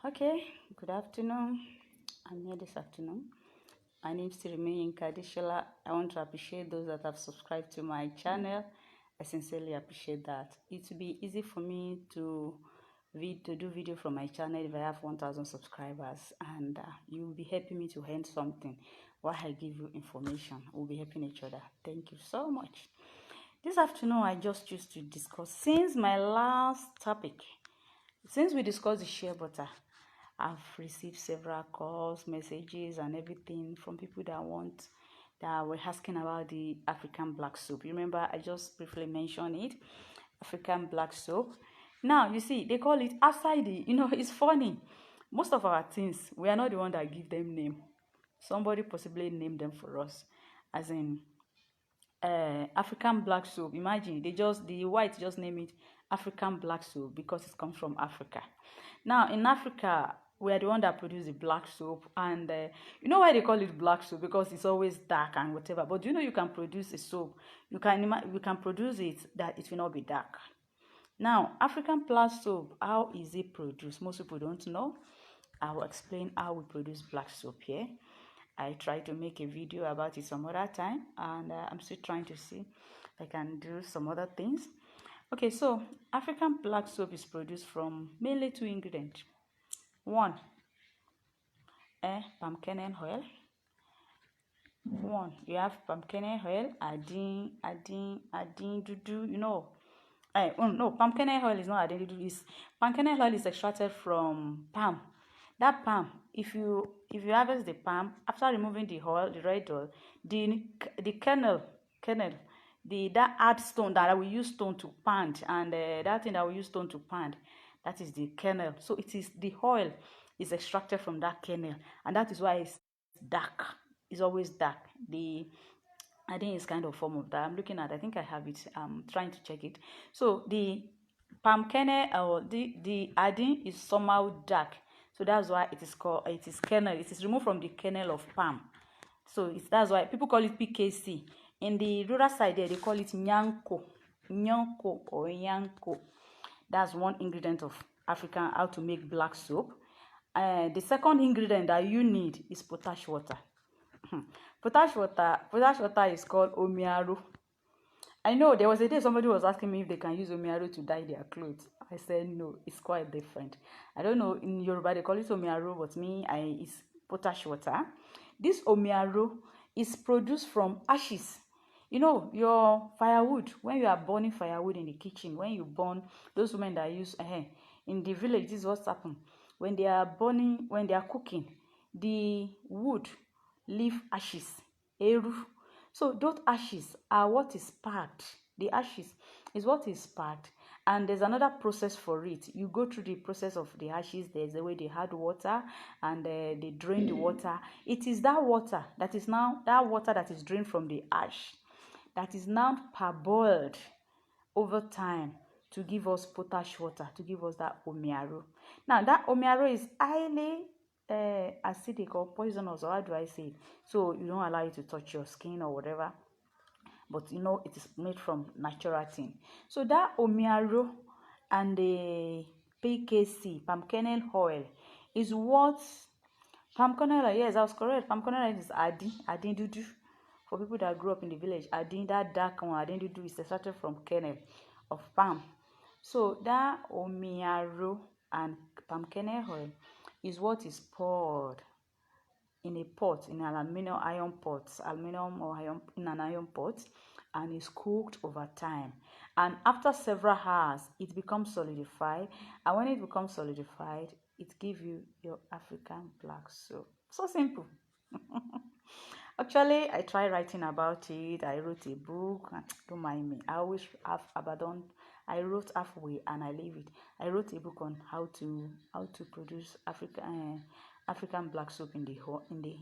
Okay, good afternoon. I'm here this afternoon. My name is Remain Kadishala. I want to appreciate those that have subscribed to my channel. I sincerely appreciate that. It will be easy for me to do video from my channel if I have 1,000 subscribers, and you will be helping me to earn something while I give you information. We'll be helping each other. Thank you so much. This afternoon, I just choose to discuss, since my last topic, since we discussed the shea butter, I've received several calls, messages, and everything from people that were asking about the African black soap. You remember I just briefly mentioned it, African black soap. Now you see they call it outside the. It's funny. Most of our things we are not the one that give them name. Somebody possibly named them for us, as in African black soap. Imagine the white just name it African black soap because it comes from Africa. Now in Africa, we are the one that produce the black soap, and you know why they call it black soap? Because it's always dark and whatever. But do you know you can produce a soap? You can produce it that it will not be dark. Now African black soap, how is it produced? Most people don't know. I will explain how we produce black soap here. I try to make a video about it some other time, and I'm still trying to see if I can do some other things. Okay, so African black soap is produced from mainly two ingredients. One, palm kernel oil. You have palm kernel oil, adin dudu, no, palm kernel oil is not adin dudu. Palm kernel oil is extracted from palm. That palm, if you harvest the palm, after removing the oil, the red oil, the kernel, that hard stone that we use stone to pound, and that thing that we use stone to pound, that is the kernel. So it is the oil is extracted from that kernel, and that is why it's dark. It's always dark. I think it's kind of form of that. I'm looking at. I think I have it. I'm trying to check it. So the palm kernel or the adin is somehow dark. So that's why it is kernel. It is removed from the kernel of palm. So that's why people call it PKC. In the rural side there, they call it nyanko or yanko. That's one ingredient of African how to make black soap. The second ingredient that you need is potash water. Potash water is called omiaro. I know there was a day somebody was asking me if they can use omiaro to dye their clothes. I said no, it's quite different. I don't know, in Yoruba they call it omiaro, but it's potash water. This omiaro is produced from ashes. You know, your firewood, when you are burning firewood in the kitchen, when you burn, those women that use in the village, this is what's happened. When they are cooking, the wood leave ashes, eru. So those ashes are what is packed. The ashes is what is packed, and there's another process for it. You go through the process of the ashes. There's a way they add water, and they drain the water. It is that water that is drained from the ash that is now parboiled over time to give us potash water, to give us that omiaro. Now that omiaro is highly acidic or poisonous, or how do I say it? So you don't allow it to touch your skin or whatever, but it is made from natural thing. So that omiaro and the PKC, palm kernel oil, is what palm kernel oil. Yes, I was correct. Palm kernel oil is adin dudu. For people that grew up in the village, adin, that dark one, adin dudu, is extracted from kernel of palm. So that omiaro and palm kernel oil is what is poured in a pot, in an aluminum or iron in an iron pot, and is cooked over time. And after several hours, it becomes solidified. And when it becomes solidified, it gives you your African black soap. So simple. Actually, I tried writing about it. I wrote a book. Don't mind me. I always have abandoned. I wrote halfway and I leave it. I wrote a book on how to produce African black soap in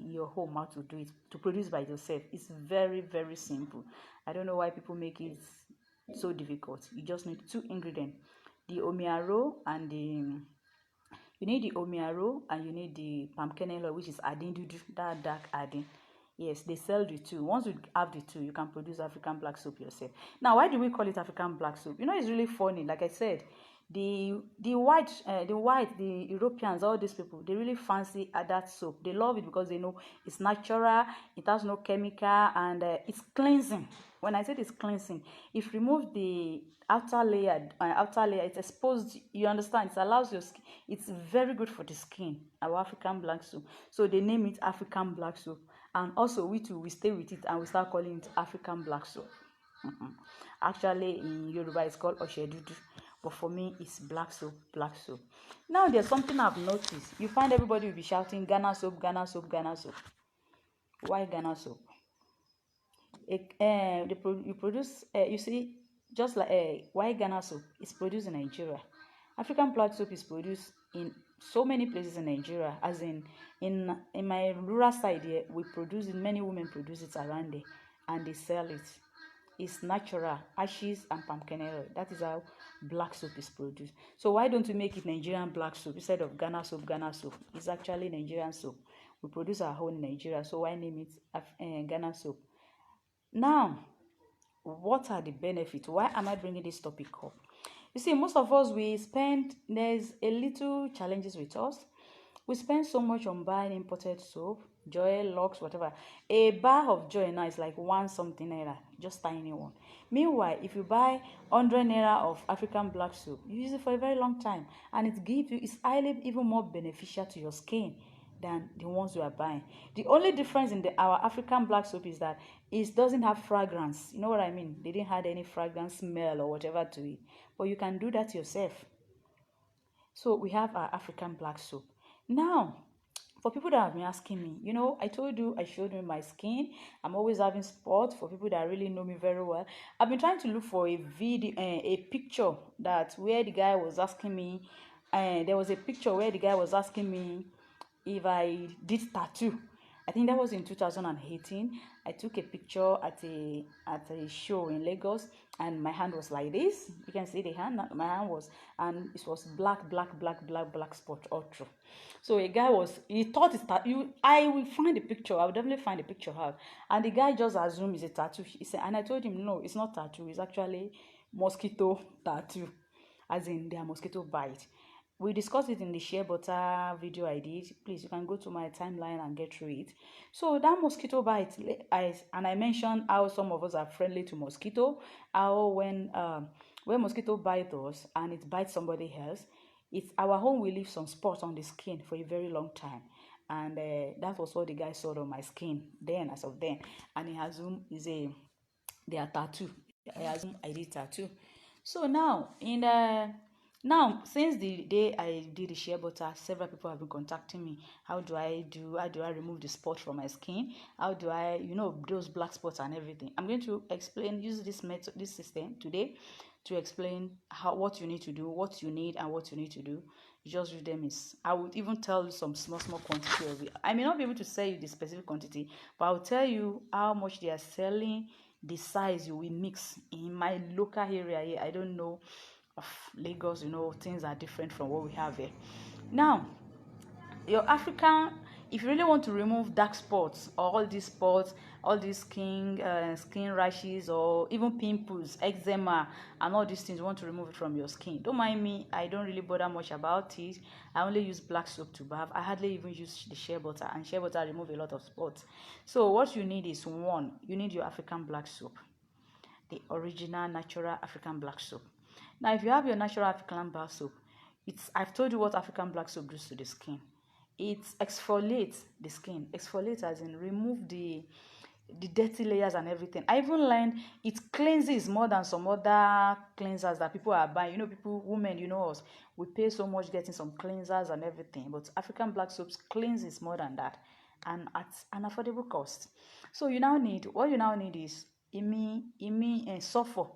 your home. How to do it, to produce by yourself. It's very, very simple. I don't know why people make it so difficult. You just need two ingredients: the omiaro and you need the palm kernel oil, which is adin dudu, that dark adin. Yes, they sell the two. Once you have the two, you can produce African black soap yourself. Now, why do we call it African black soap? It's really funny. Like I said, The Europeans, all these people, they really fancy that soap. They love it because they know it's natural, it has no chemical, and it's cleansing. When I say it's cleansing, it removes the outer layer, it's exposed. You understand? It allows your skin. It's very good for the skin. Our African black soap. So they name it African black soap, and also we too we stay with it and we start calling it African black soap. Actually, in Yoruba, it's called Oshedudu, but for me, it's black soap, black soap. Now, there's something I've noticed. You find everybody will be shouting Ghana soap, Ghana soap, Ghana soap. Why Ghana soap? You produce, you see, just like why Ghana soap is produced in Nigeria. African black soap is produced in so many places in Nigeria, as in my rural side here, we produce it, many women produce it around there, and they sell it. It's natural, ashes and palm kernel. That is how black soap is produced. So why don't we make it Nigerian black soap instead of Ghana soap? Ghana soap. It's actually Nigerian soap. We produce our own in Nigeria, so why name it Ghana soap? Now, what are the benefits? Why am I bringing this topic up? You see, most of us, there's a little challenges with us. We spend so much on buying imported soap, Joy, Lux, whatever. A bar of Joy now is like one something naira, just tiny one. Meanwhile, if you buy 100 naira of African black soap, you use it for a very long time, and it's highly even more beneficial to your skin than the ones you are buying. The only difference in our African black soap is that it doesn't have fragrance. You know what I mean? They didn't add any fragrance, smell, or whatever to it. But you can do that yourself. So we have our African black soap. Now, for people that have been asking me, I told you, I showed you my skin. I'm always having spots. For people that really know me very well, I've been trying to look for a video, a picture where the guy was asking me. There was a picture where the guy was asking me if I did tattoo. I think that was in 2018. I took a picture at a show in Lagos, and my hand was like this. You can see the hand. My hand was, and it was black spot all through. So he thought it's tattoo. I will find the picture. I will definitely find the picture out. And the guy just assumed it's a tattoo. He said, and I told him, no, it's not tattoo. It's actually mosquito tattoo, as in their mosquito bite. We discussed it in the shea butter video I did. Please, you can go to my timeline and get through it. So that mosquito bite, I mentioned how some of us are friendly to mosquito. How when mosquito bite us and it bites somebody else, it's our home will leave some spots on the skin for a very long time. And that was what the guy saw on my skin then, as of then. And he assumed they are tattoo. I assume I did tattoo. So now, since the day I did the shea butter, several people have been contacting me. How do I remove the spot from my skin? How do I, those black spots and everything? I'm going to use this system today to explain what you need to do, what you need, and what you need to do. You just read them. I would even tell you some small quantity of it. I may not be able to sell you the specific quantity, but I'll tell you how much they are selling, the size you will mix. In my local area here, I don't know of Lagos, things are different from what we have here. Now, if you really want to remove dark spots or all these spots, all these skin rashes, or even pimples, eczema, and all these things, you want to remove it from your skin, don't mind me. I don't really bother much about it. I only use black soap to bath. I hardly even use the shea butter, and shea butter remove a lot of spots. So what you need is, one, you need your African black soap, the original natural African black soap. Now, if you have your natural African black soap, I've told you what African black soap does to the skin. It exfoliates the skin. Exfoliate as in remove the dirty layers and everything. I even learned it cleanses more than some other cleansers that people are buying. Women, us, we pay so much getting some cleansers and everything. But African black soaps cleanses more than that, and at an affordable cost. So what you now need is sulfur.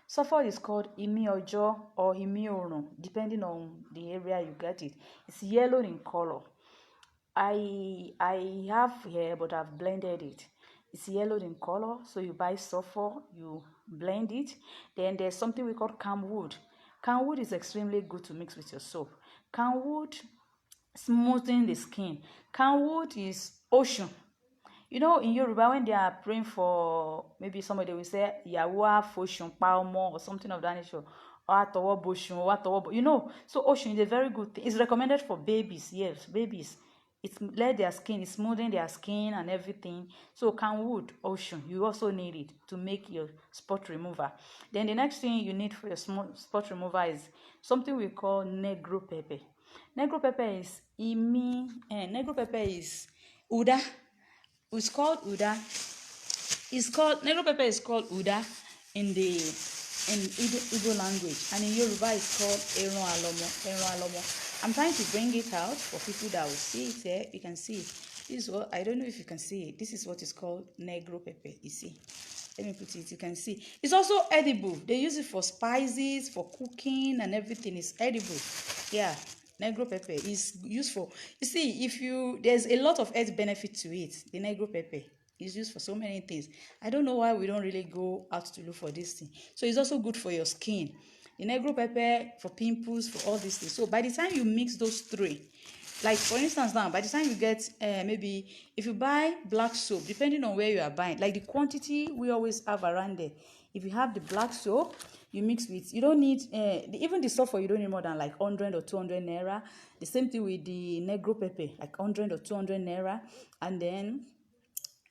Sulfur is called Imi Ojo or Imi Orun, depending on the area you get it. It's yellow in color. I have here, but I've blended it. It's yellow in color, so you buy sulfur, you blend it. Then there's something we call camwood. Camwood is extremely good to mix with your soap. Camwood smoothing the skin. Camwood is ocean. In Yoruba, when they are praying for maybe somebody, will say Yawa Foshun Palmo or something of that nature. or atowo ocean or atowo, you know. So ocean is a very good thing. It's recommended for babies. Yes, babies. It's let their skin, it's smoothing their skin and everything. So camwood ocean, you also need it to make your spot remover. Then the next thing you need for your small spot remover is something we call negro pepper. Negro pepper is negro pepper is uda. It's called uda. It's called negro pepper is called uda in the Igbo language, and in Yoruba it's called eron alomo. Eron alomo. I'm trying to bring it out for people that will see it here. You can see it. This is what, I don't know if you can see it. This is what is called negro pepper. You see. Let me put it. You can see. It's also edible. They use it for spices, for cooking, and everything. It's edible. Yeah. Negro pepper is useful. You see, if you there's a lot of health benefit to it. The negro pepper is used for so many things. I don't know why we don't really go out to look for this thing. So it's also good for your skin. The negro pepper for pimples, for all these things. So by the time you mix those three, like for instance now, by the time you get maybe if you buy black soap, depending on where you are buying, like the quantity we always have around there. If you have the black soap, you mix with, you don't need even the sulfur, you don't need more than like 100 or 200 naira. The same thing with the negro pepper, like 100 or 200 naira. And then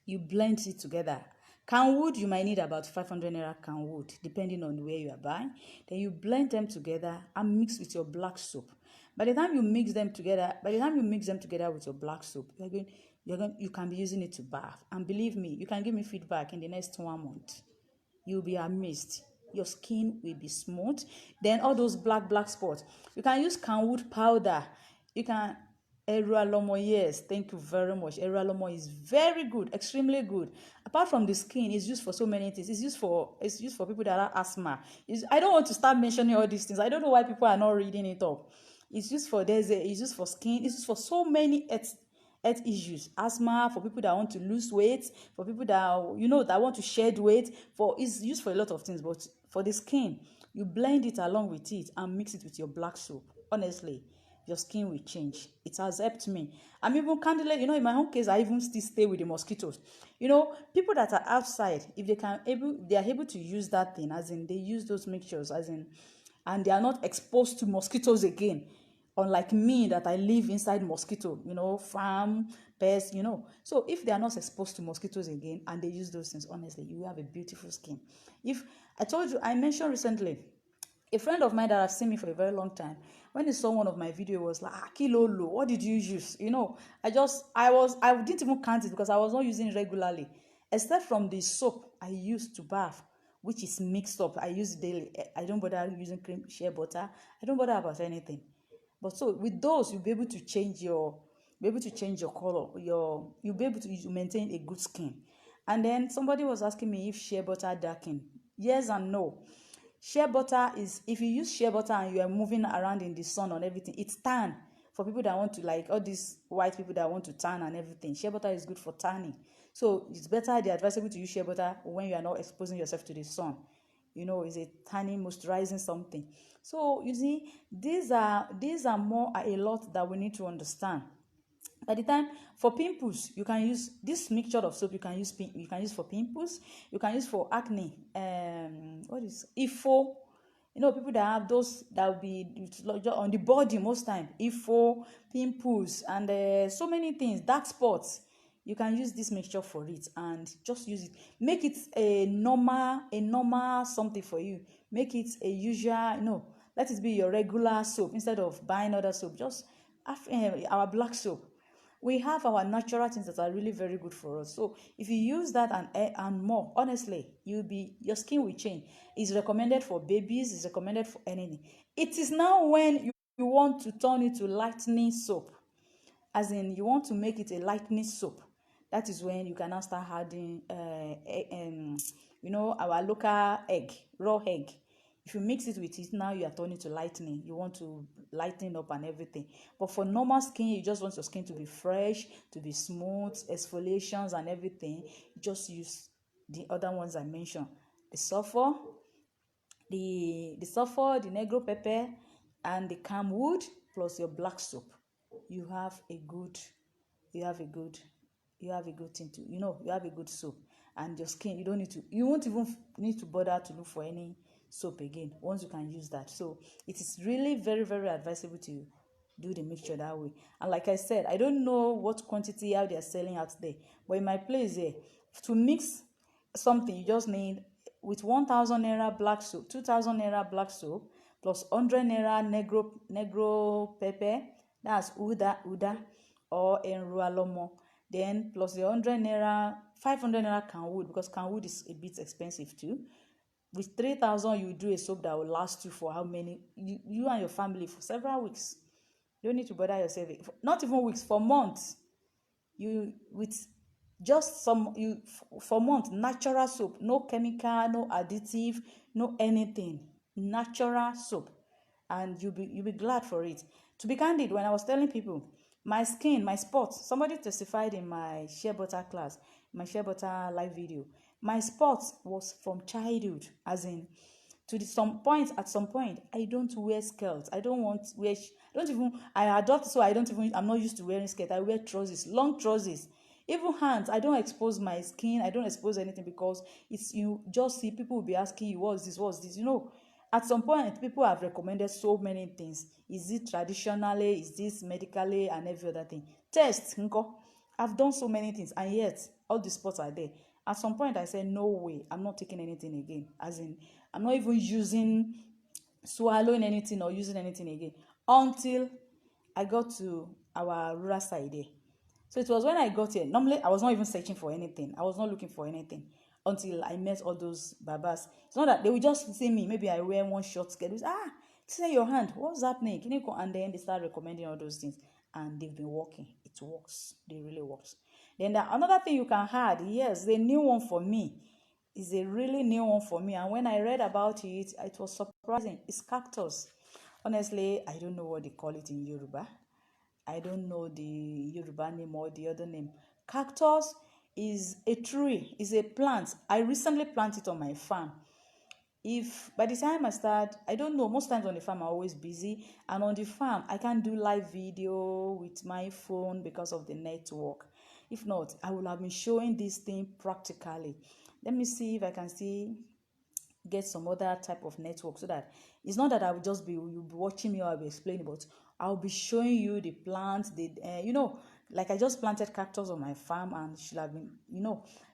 you blend it together. Canwood, you might need about 500 naira canwood, depending on where you are buying. Then you blend them together and mix with your black soap. By the time you mix them together, with your black soap, you can be using it to bath. And believe me, you can give me feedback in the next 1 month. You'll be amazed. Your skin will be smooth. Then all those black spots, you can use canwood powder. You can Erualomo, yes, thank you very much. Erualomo is very good, extremely good. Apart from the skin, it's used for so many things. It's used for people that have asthma. I don't want to start mentioning all these things. I don't know why people are not reading it up. It's used for it's used for skin. It's used for so many health issues, asthma, for people that want to lose weight, for people that that want to shed weight. It's used for a lot of things, but for the skin, you blend it along with it and mix it with your black soap. Honestly, your skin will change. It has helped me. I'm even candidly, in my own case, I even still stay with the mosquitoes. People that are outside, if they are able to use that thing, as in they use those mixtures, as in, and they are not exposed to mosquitoes again. Unlike me, that I live inside mosquito, farm, pests, So if they are not exposed to mosquitoes again and they use those things, honestly, you will have a beautiful skin. If I told you, I mentioned recently, a friend of mine that has seen me for a very long time, when he saw one of my videos, was like, Kilolo, what did you use? I didn't even count it because I was not using it regularly, except from the soap I used to bath, which is mixed up. I use it daily. I don't bother using cream, shea butter. I don't bother about anything. But so with those, you'll be able to change your color. You'll be able to maintain a good skin. And then somebody was asking me if shea butter darken. Yes and no. Shea butter is, if you use shea butter and you are moving around in the sun and everything, it's tan. For people that want to, like all these white people that want to tan and everything, shea butter is good for tanning. So it's better, they're advisable to use shea butter when you are not exposing yourself to the sun. It's a tanning, moisturizing something. So you see, these are more a lot that we need to understand. By the time, for pimples, you can use this mixture of soap. You can use for pimples. You can use for acne. What is ifo? People that have those that will be on the body most time. Ifo, pimples, and so many things. Dark spots. You can use this mixture for it and just use it. Make it a normal something for you. Make it a usual. Let it be your regular soap instead of buying other soap. Just have our black soap. We have our natural things that are really very good for us. So if you use that and more, honestly, your skin will change. It's recommended for babies. It's recommended for anything. It is now when you want to turn it to lightening soap, as in you want to make it a lightening soap. That is when you can now start adding our local egg, raw egg. If you mix it with it, now you are turning to lightening. You want to lighten up and everything. But for normal skin, you just want your skin to be fresh, to be smooth, exfoliations and everything. You just use the other ones I mentioned. The sulfur, the negro pepper, and the camwood, plus your black soap. You have a good you have a good you have a good thing to you have a good soap. And your skin, you won't even need to bother to look for any soap again once you can use that. So it is really very, very advisable to do the mixture that way. And like I said, I don't know what quantity how they are selling out there, but in my place here, to mix something you just need with 1,000 naira black soap, 2,000 naira black soap, plus 100 naira negro pepper, that's uda or enrualomo, then plus the 100 naira, 500 naira canwood, because canwood is a bit expensive too. With 3,000 you do a soap that will last you for how many, you and your family for several weeks. You don't need to bother yourself, not even weeks, for months. You with just some you for month, natural soap, no chemical, no additive, no anything, natural soap, and you'll be glad for it. To be candid, when I was telling people my skin, my spots, somebody testified in my shea butter class, my shea butter live video, my spots was from childhood, as in to the some point at some point I don't wear skirts. I don't want wear I don't even I adopt, so I don't even I'm not used to wearing skirt. I wear trousers, long trousers. Even hands, I don't expose my skin, I don't expose anything, because it's you just see people will be asking you what's this, at some point people have recommended so many things. Is it traditionally, is this medically, and every other thing. Test nko, I've done so many things, and yet all the spots are there. At some point I said no way, I'm not taking anything again, as in I'm not even using swallowing anything or using anything again until I got to our rural side there. So it was when I got here. Normally, I was not even searching for anything. I was not looking for anything until I met all those babas. It's not that they will just see me. Maybe I wear one short skirt. They say, say your hand. What's happening? Can you go? And then they start recommending all those things. And they've been working. It works. They really works. Then another thing you can add, yes, the new one for me is a really new one for me. And when I read about it, it was surprising. It's cactus. Honestly, I don't know what they call it in Yoruba. I don't know the Yoruba name or the other name. Cactus is a tree, is a plant. I recently planted it on my farm. If by the time I start, I don't know, most times on the farm I'm always busy, and on the farm I can't do live video with my phone because of the network. If not, I will have been showing this thing practically. Let me see if I can see get some other type of network, so that it's not that I will just be you'll be watching me or I'll be explaining, but I'll be showing you the plants. Like I just planted cactus on my farm, and should have been,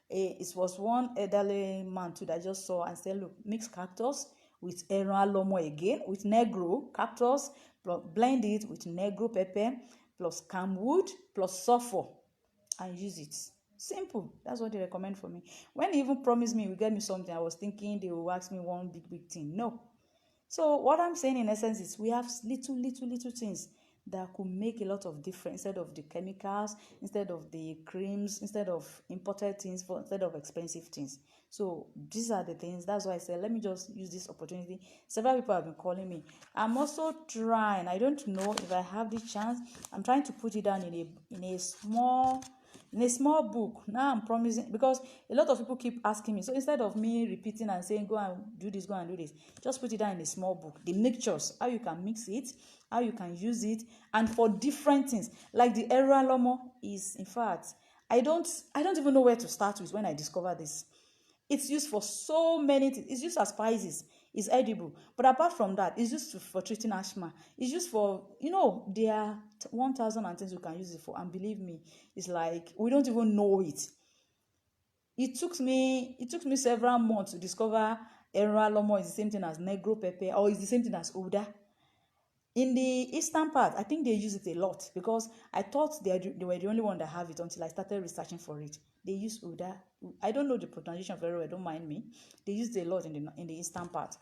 it was one elderly man too that I just saw and said, look, mix cactus with lomo again, with negro cactus, blend it with negro pepper plus camwood plus sulfur, and use it. Simple. That's what they recommend for me. When they even promised me, will get me something, I was thinking they will ask me one big thing. No. So what I'm saying in essence is we have little things that could make a lot of difference, instead of the chemicals, instead of the creams, instead of imported things, instead of expensive things. So these are the things. That's why I said let me just use this opportunity. Several people have been calling me. I'm also trying, I don't know if I have the chance, I'm trying to put it down in a small book. Now I'm promising, because a lot of people keep asking me. So instead of me repeating and saying go and do this, just put it down in a small book. The mixtures, how you can mix it, how you can use it, and for different things. Like the lomo is, in fact, I don't even know where to start with when I discover this. It's used for so many things. It's used as spices. It's edible. But apart from that, it's used for treating asthma. It's used for, there are 1,000 things you can use it for. And believe me, it's like we don't even know it. It took me several months to discover lomo is the same thing as negro pepper, or is the same thing as oda. In the eastern part, I think they use it a lot, because I thought they were the only one that have it until I started researching for it. They use uda. I don't know the pronunciation very well, don't mind me. They use it a lot in the eastern part,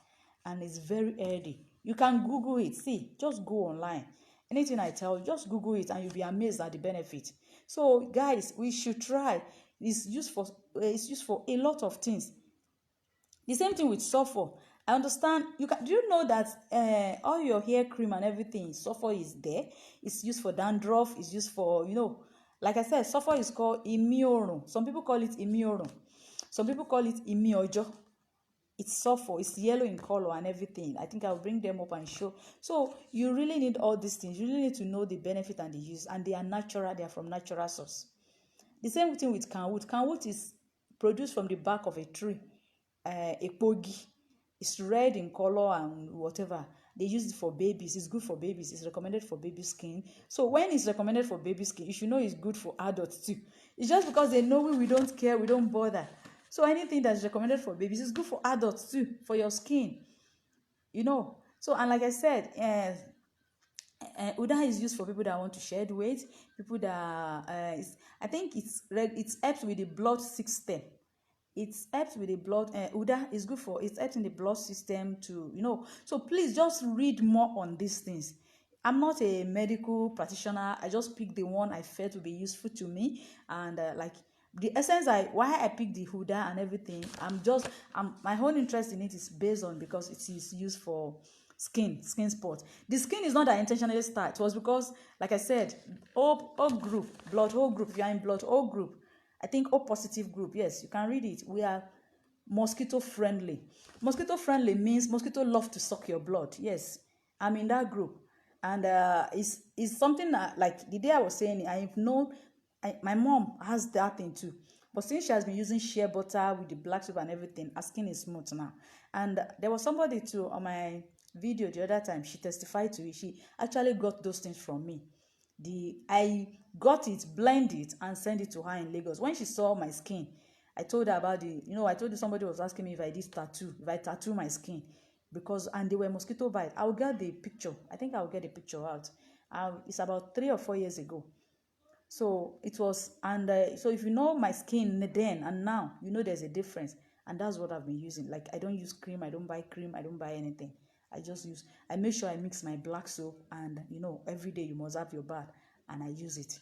and it's very healthy. You can Google it. See, just go online. Anything I tell you, just Google it, and you'll be amazed at the benefit. So, guys, we should try. It's used for a lot of things. The same thing with sulfur. I understand. Do you know that all your hair cream and everything, sulfur is there? It's used for dandruff. It's used for, like I said, sulfur is called imiorun. Some people call it imiorun. Some people call it imiojo. It's sulfur. It's yellow in color and everything. I think I'll bring them up and show. So you really need all these things. You really need to know the benefit and the use. And they are natural. They are from natural source. The same thing with canwood. Canwood is produced from the bark of a tree. Ekpogi. It's red in color and whatever. They use it for babies. It's good for babies. It's recommended for baby skin. So when it's recommended for baby skin, you should know it's good for adults too. It's just because they know we don't care, we don't bother. So anything that's recommended for babies is good for adults too, for your skin. So, and like I said, Uda is used for people that want to shed weight, people that I think it's helps with the blood system. It helps with the blood. Uda is good for, it helps in the blood system to, So please just read more on these things. I'm not a medical practitioner. I just picked the one I felt would be useful to me, and like the essence, why I picked the Huda and everything. My whole interest in it is based on because it is used for skin spot. The skin is not that intentionally start. It was because, like I said, O group, blood O group. If you are in blood O group, I think O positive group. Yes, you can read it. We are mosquito friendly. Mosquito friendly means mosquito love to suck your blood. Yes, I'm in that group, and it's something that, like the day I was saying, I've known. My mom has that thing too, but since she has been using shea butter with the black soap and everything, her skin is smooth now. And there was somebody too on my video the other time. She testified to it. She actually got those things from me. I got it, blend it, and send it to her in Lagos. When she saw my skin, I told her about I told you somebody was asking me if I did tattoo, if I tattoo my skin, and they were mosquito bite. I'll get the picture. I think I'll get the picture out. It's about 3 or 4 years ago. So it was, and so if you know my skin then and now, there's a difference, and that's what I've been using. Like, I don't use cream, I don't buy cream, I don't buy anything. I make sure I mix my black soap, and every day you must have your bath, and I use it.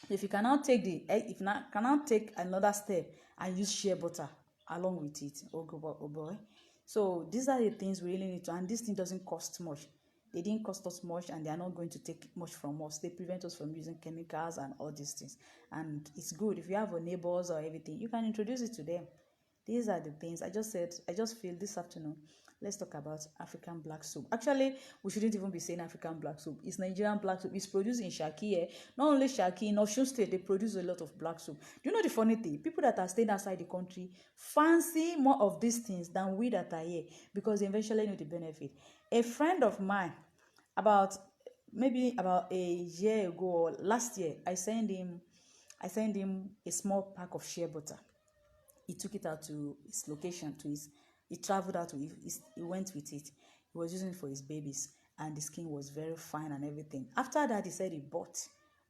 If you cannot take if not cannot take another step and use shea butter along with it, oh boy. So these are the things we really need to, and this thing doesn't cost much. They didn't cost us much, and they are not going to take much from us. They prevent us from using chemicals and all these things. And it's good if you have a neighbors or everything, you can introduce it to them. These are the things I just said. I just feel this afternoon, let's talk about African black soap. Actually, we shouldn't even be saying African black soap. It's Nigerian black soap. It's produced in Shaki. Not only Shaki, in Osun State, they produce a lot of black soap. Do you know the funny thing? People that are staying outside the country fancy more of these things than we that are here, because they eventually know the benefit. A friend of mine, maybe about a year ago or last year, I sent him a small pack of shea butter. He took it out to his location, he traveled out to he went with it. He was using it for his babies, and the skin was very fine and everything. After that, he said he bought,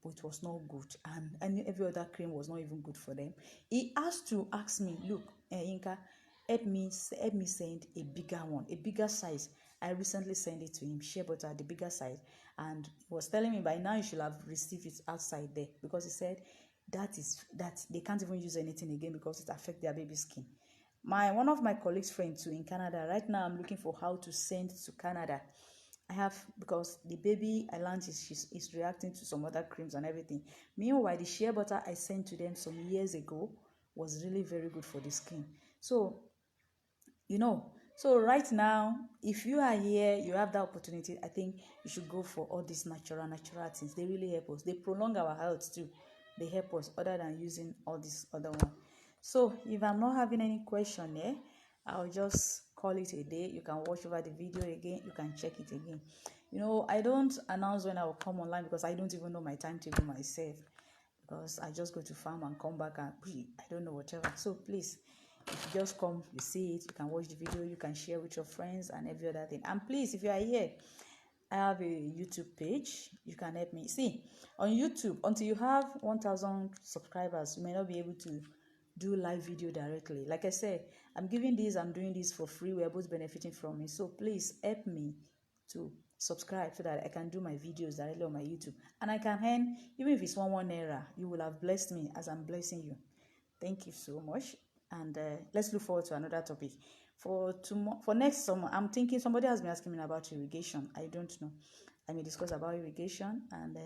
but it was not good, and every other cream was not even good for them. He asked me, look, Inka, help me send a bigger one, a bigger size. I recently sent it to him, shea butter, the bigger size, and he was telling me by now you should have received it outside there, because he said that they can't even use anything again because it affects their baby skin. One of my colleagues' friends too in Canada. Right now, I'm looking for how to send to Canada. Because the baby I learned is reacting to some other creams and everything. Meanwhile, the shea butter I sent to them some years ago was really very good for the skin. So, so right now, if you are here, you have that opportunity, I think you should go for all these natural things. They really help us. They prolong our health too. They help us other than using all this other one. So if I'm not having any question here, I'll just call it a day. You can watch over the video again. You can check it again. I don't announce when I will come online, because I don't even know my timetable myself, because I just go to farm and come back and I don't know whatever. So please, if you just come, you see it, you can watch the video, you can share with your friends and every other thing. And please, if you are here, I have a YouTube page. You can help me. See, on YouTube, until you have 1,000 subscribers, you may not be able to do live video directly. Like I said, I'm doing this for free. We're both benefiting from it. So please help me to subscribe so that I can do my videos directly on my YouTube. And I can earn, even if it's one naira, you will have blessed me as I'm blessing you. Thank you so much. And let's look forward to another topic. For next summer, I'm thinking, somebody has been asking me about irrigation. I don't know. I may discuss about irrigation and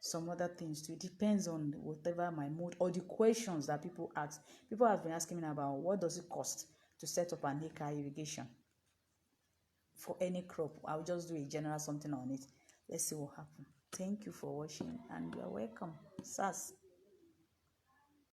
some other things too. It depends on whatever my mood or the questions that people ask. People have been asking me about what does it cost to set up an acre irrigation for any crop. I'll just do a general something on it. Let's see what happens. Thank you for watching, and you are welcome. SAS.